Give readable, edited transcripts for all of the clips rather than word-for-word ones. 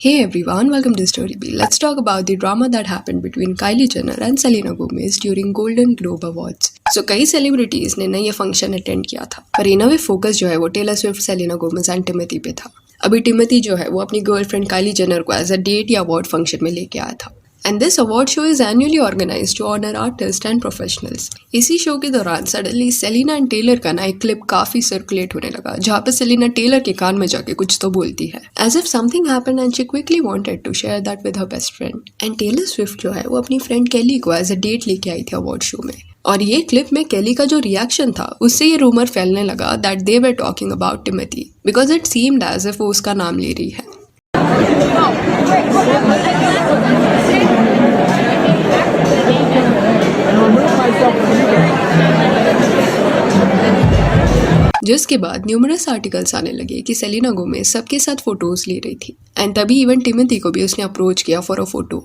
Hey everyone, welcome to Storybeat. Let's talk about the drama that happened between Kylie Jenner and Selena Gomez during Golden Globe Awards. So कई celebrities ने ना ये function attend किया था, पर इन वे focus जो है वो Taylor Swift, Selena Gomez and Timothy पे था। अभी टिमोथी जो है वो अपनी गर्लफ्रेंड काइली जेनर को एज अ डेट या अवार्ड फंक्शन में लेके आया था। And this award show is annually organised to honour artist and professionals. इसी शो के दौरान सडनली सेलिना एंड टेलर का ना एक क्लिप काफी सर्कुलेट होने लगा, जहाँ पे सेलिना टेलर के कान में जाके कुछ तो बोलती है, as if something happened and she quickly wanted to share that with her best friend. And Taylor Swift जो है वो अपनी फ्रेंड केली को एज अ डेट लेके आई थी अवार्ड शो में। और ये क्लिप में केली का जो रिएक्शन था उससे ये रूमर फैलने लगा that they were talking about Timothy because it seemed as if वो उसका नाम ले रही है। जिसके बाद न्यूमरस आर्टिकल्स आने लगे कि सेलिना गोमेज सबके साथ फोटोज ले रही थी, एंड तभी इवन टिमोथी को भी उसने अप्रोच किया for a photo,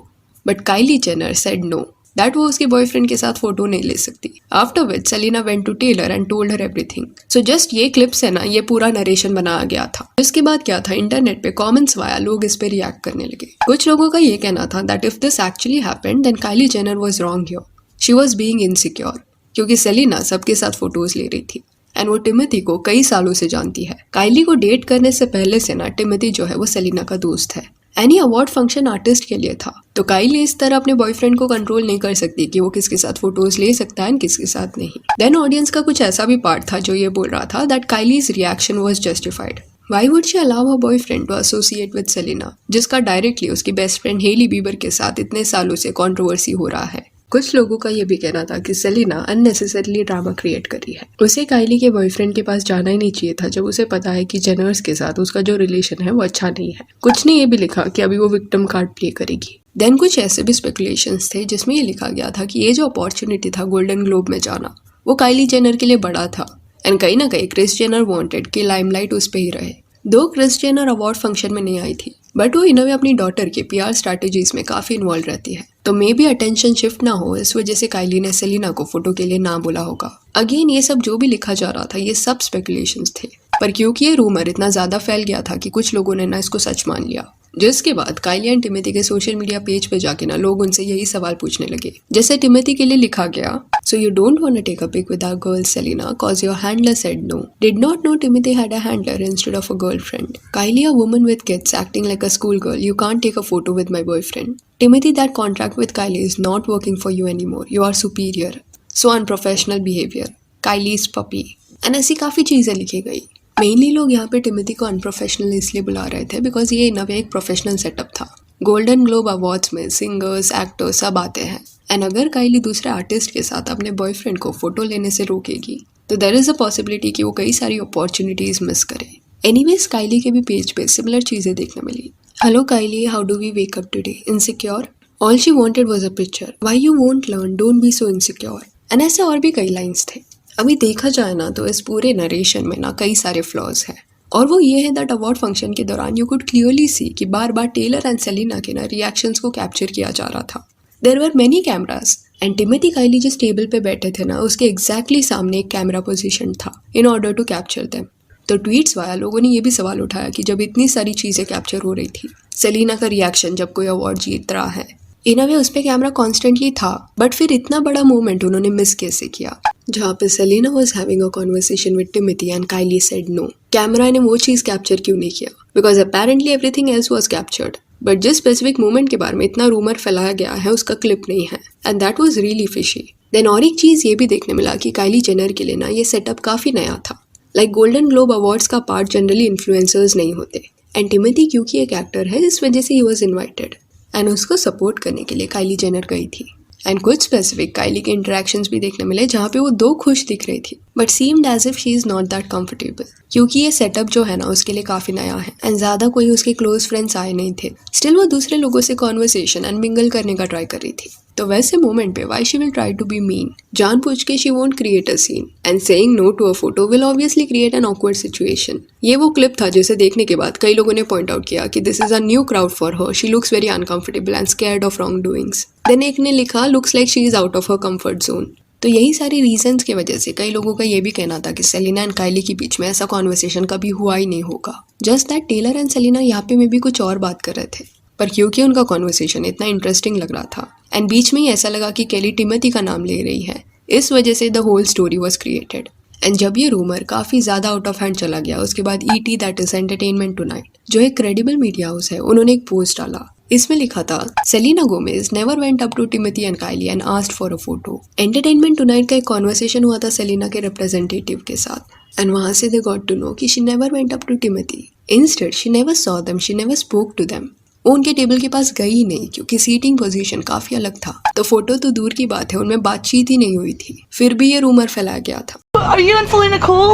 but Kylie Jenner said no that वो उसके बॉयफ्रेंड के साथ फोटो नहीं ले सकती। After which Selena went to Taylor and told her everything. So just ये क्लिप से ना ये पूरा नरेशन बनाया गया था। जिसके बाद क्या था, इंटरनेट पे कमेंट्स आया, लोग इस पे रिएक्ट करने लगे। कुछ लोगों का ये कहना था that if this actually happened then Kylie Jenner was wrong here, she was being insecure, क्योंकि सेलिना सबके साथ फोटोज ले रही थी एंड वो टिमोथी को कई सालों से जानती है। काइली को डेट करने से पहले से ना टिमोथी जो है वो सेलिना का दोस्त है। एनी अवार्ड फंक्शन आर्टिस्ट के लिए था, तो काइली इस तरह अपने बॉयफ्रेंड को कंट्रोल नहीं कर सकती कि वो किसके साथ फोटोज ले सकता है एंड किसके साथ नहीं। देन ऑडियंस का कुछ ऐसा भी पार्ट था जो ये बोल रहा था that Kylie's reaction was justified. Why would she allow her boyfriend to associate with Selena, जिसका डायरेक्टली उसकी बेस्ट फ्रेंड हेली बीबर के साथ इतने सालों से कंट्रोवर्सी हो रहा है। कुछ लोगों का ये भी कहना था कि सेलिना अननेसेसरली ड्रामा क्रिएट कर रही है, उसे काइली के बॉयफ्रेंड के पास जाना ही नहीं चाहिए था जब उसे पता है कि जेनर्स के साथ उसका जो रिलेशन है वो अच्छा नहीं है। कुछ ने ये भी लिखा कि अभी वो विक्टिम कार्ड प्ले करेगी। देन कुछ ऐसे भी स्पेकुलेशंस थे जिसमें ये लिखा गया था कि ये जो अपॉर्चुनिटी था गोल्डन ग्लोब में जाना, वो काइली जेनर के लिए बड़ा था, एंड कहीं ना कहीं क्रिस जेनर वांटेड कि लाइमलाइट उस पर ही रहे। दो क्रिस जेनर अवार्ड फंक्शन में नहीं आई थी, बट वो इन वे अपनी डॉटर के पीआर स्ट्रैटेजीज में काफी इन्वॉल्व रहती है, तो मे बी अटेंशन शिफ्ट ना हो इस वजह से काइली ने सेलिना को फोटो के लिए ना बोला होगा। अगेन ये सब जो भी लिखा जा रहा था ये सब स्पेकुलेशंस थे, पर क्योंकि ये रूमर इतना ज्यादा फैल गया था कि कुछ लोगों ने ना इसको सच मान लिया। जिसके बाद काइली एंड टिमोथी के सोशल मीडिया पेज पे जाके ना लोग उनसे यही सवाल पूछने लगे। जैसे टिमोथी के लिए लिखा गया, so you don't want to take a pic with our girl Selena cause your handler said no. Did not know Timothy had a handler instead of a girlfriend. Kylie, a woman with kids acting like a schoolgirl, you can't take a photo with my boyfriend. Timothy, that contract with Kylie is not working for you anymore. You are superior. So unprofessional behavior. Kylie's puppy. And ऐसी काफी चीजें लिखी गई। Mainly लोग यहाँ पे Timothy को unprofessional इसलिए बुला रहे थे बिकॉज ये इन एक प्रोफेशनल सेटअप था। गोल्डन ग्लोब अवार्ड्स में सिंगर्स, एक्टर्स सब आते हैं, एंड अगर काइली दूसरे आर्टिस्ट के साथ अपने बॉयफ्रेंड को फोटो लेने से रोकेगी तो देयर इज अ पॉसिबिलिटी कि वो कई सारी अपॉर्चुनिटीज मिस करे। एनीवेज काइली के भी पेज पे सिमिलर चीजें देखने मिली। Hello Kylie, how do we wake up today? Insecure? All she wanted was a picture. Why you won't learn? Don't be so insecure. And ऐसे और भी कई लाइंस थे। अभी देखा जाए ना तो इस पूरे नरेशन में ना कई सारे फ्लॉज हैं, और वो ये है दैट अवार्ड फंक्शन के दौरान यू कुड क्लियरली सी कि बार बार टेलर एंड सेलिना के ना रिएक्शंस को कैप्चर किया जा रहा था। There were many cameras and Timothy Kylie जिस टेबल पे बैठे थे ना उसके एग्जैक्टली सामने एक कैमरा पोजीशन था in order to capture them. तो ट्वीट्स वाया लोगों ने ये भी सवाल उठाया कि जब इतनी सारी चीजें कैप्चर हो रही थी, सेलिना का रिएक्शन जब कोई अवार्ड जीत रहा है, इन अ वे उस पे कैमरा कॉन्स्टेंटली था, बट फिर इतना बड़ा मोमेंट उन्होंने मिस कैसे किया जहाँ पे Selena was having a conversation with Timothee and Kylie said no. Camera ने वो चीज कैप्चर क्यों नहीं किया? Because apparently everything else was captured, but जिस स्पेसिफिक मोमेंट के बारे में इतना रूमर फैलाया गया है उसका क्लिप नहीं है, and that was really fishy. Then और एक चीज ये भी देखने मिला कि काइली जेनर के लिए ना ये सेटअप काफी नया था। लाइक गोल्डन ग्लोब अवार्ड्स का पार्ट जनरली इन्फ्लुएंसर्स नहीं होते, एंड टिमोथी क्योंकि एक एक्टर है इस वजह से ही वाज इन्वाइटेड, एंड उसको सपोर्ट करने के लिए काइली जेनर गई थी। एंड कुछ स्पेसिफिक काइली के इंटरेक्शंस भी देखने मिले जहाँ पे वो दो खुश दिख रही थी, but seemed as if she is not that comfortable, क्योंकि ये सेटअप जो है ना उसके लिए काफी नया है एंड ज्यादा कोई उसके क्लोज फ्रेंड्स आए नहीं थे। स्टिल वो दूसरे लोगों से कॉन्वर्सेशन एंड मिंगल करने का ट्राई कर रही थी। तो वैसे मोमेंट पे why she will try to be mean, जानबूझ के she won't create a scene, and saying no to a photo will obviously create an awkward situation. ये वो क्लिप था जिसे देखने के बाद कई लोगों ने पॉइंट आउट किया कि this is a new crowd for her, she looks very uncomfortable and scared of wrong doings. Then एक ने लिखा looks like she is out of her comfort zone. तो यही सारी रीजंस की वजह से कई लोगों का ये भी कहना था कि सेलिना एंड काइली के बीच में ऐसा कॉन्वर्सेशन कभी हुआ ही नहीं होगा। Just that Taylor and Selena यहाँ पे में भी कुछ और बात कर रहे थे, पर क्योंकि उनका कॉन्वर्सेशन इतना इंटरेस्टिंग लग रहा था एंड बीच में ही ऐसा लगा कि केली टिमोथी का नाम ले रही है, इस वजह से the whole story was created. And जब ये रूमर काफी ज्यादा आउट ऑफ हैंड चला गया, उसके बाद ET that is entertainment tonight, जो एक क्रेडिबल मीडिया हाउस है, उन्होंने एक पोस्ट डाला। इसमें लिखा था, Selena Gomez never went up to Timothee and Kylie and asked for a photo. Entertainment tonight का एक कॉन्वर्सेशन हुआ था सेलिना के रिप्रेजेंटेटिव के साथ एंड वहां से दे गॉट टू नो कि she never went up to Timothee. Instead she never saw them, she never spoke to them. वो उनके टेबल के पास गई ही नहीं क्योंकि सीटिंग पोजीशन काफी अलग था, तो फोटो तो दूर की बात है, उनमें बातचीत ही नहीं हुई थी। फिर भी ये रूमर फैलाया गया था। Are you and Selena cool?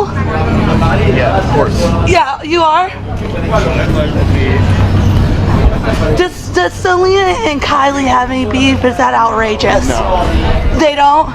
Yeah, of course. Yeah, you are? Does Selena and Kylie have any beef? Is that outrageous? No. They don't?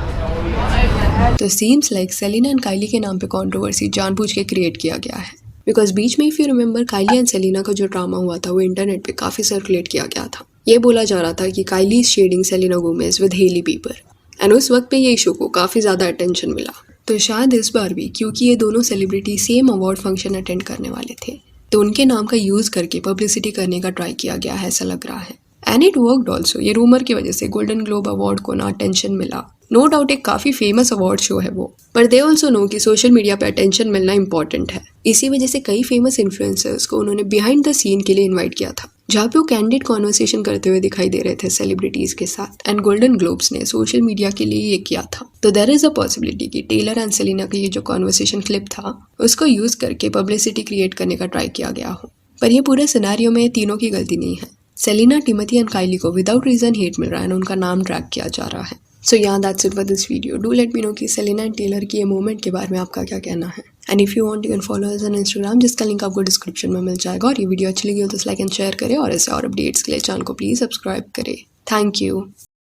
तो सीम्स लाइक सेलिना एंड काइली के नाम पे कंट्रोवर्सी जानबूझ के क्रिएट किया गया है, बिकॉज बीच में if you remember Kylie and Selena का जो ड्रामा हुआ था वो इंटरनेट पे काफी सर्कुलेट किया गया था। ये बोला जा रहा था कि Kylie is shading Selena Gomez with Hailey Bieber and उस वक्त पे ये इशू को काफी ज्यादा अटेंशन मिला। तो शायद इस बार भी क्योंकि ये दोनों celebrity same award function attend करने वाले थे, तो उनके नाम का यूज करके पब्लिसिटी करने का ट्राई किया गया है, ऐसा लग रहा है। And it worked also. ये रूमर की वजह से गोल्डन ग्लोब अवार्ड को ना अटेंशन मिला। नो डाउट एक काफी फेमस अवार्ड शो है वो, पर दे ऑल्सो नो कि सोशल मीडिया पे अटेंशन मिलना इंपॉर्टेंट है। इसी वजह से कई फेमस इन्फ्लुएंसर्स को उन्होंने बिहाइंड द सीन के लिए इन्वाइट किया था, जहाँ पे वो कैंडिड कॉन्वर्सेशन करते हुए दिखाई दे रहे थे सेलिब्रिटीज के साथ। एंड गोल्डन ग्लोब्स ने सोशल मीडिया के लिए ये किया था। तो देयर इज अ पॉसिबिलिटी कि टेलर एंड सेलिना का ये जो कॉन्वर्सेशन क्लिप था उसको यूज करके पब्लिसिटी क्रिएट करने का ट्राई किया गया हो। पर ये पूरे सिनेरियो में तीनों की गलती नहीं है। सेलिना, टिमोथी एंड काइली को विदाउट रीजन हेट मिल रहा है, उनका नाम ड्रैग किया जा रहा है। सो yeah, that's it for this video. Do let me know कि सेलिना एंड टेलर की ये मोमेंट के बारे में आपका क्या कहना है। And if you want you can follow us on Instagram, जिसका लिंक आपको डिस्क्रिप्शन में मिल जाएगा। और ये वीडियो अच्छी लगी हो तो लाइक एंड शेयर करें, और ऐसे और अपडेट्स के लिए चैनल को प्लीज सब्सक्राइब करें। Thank you.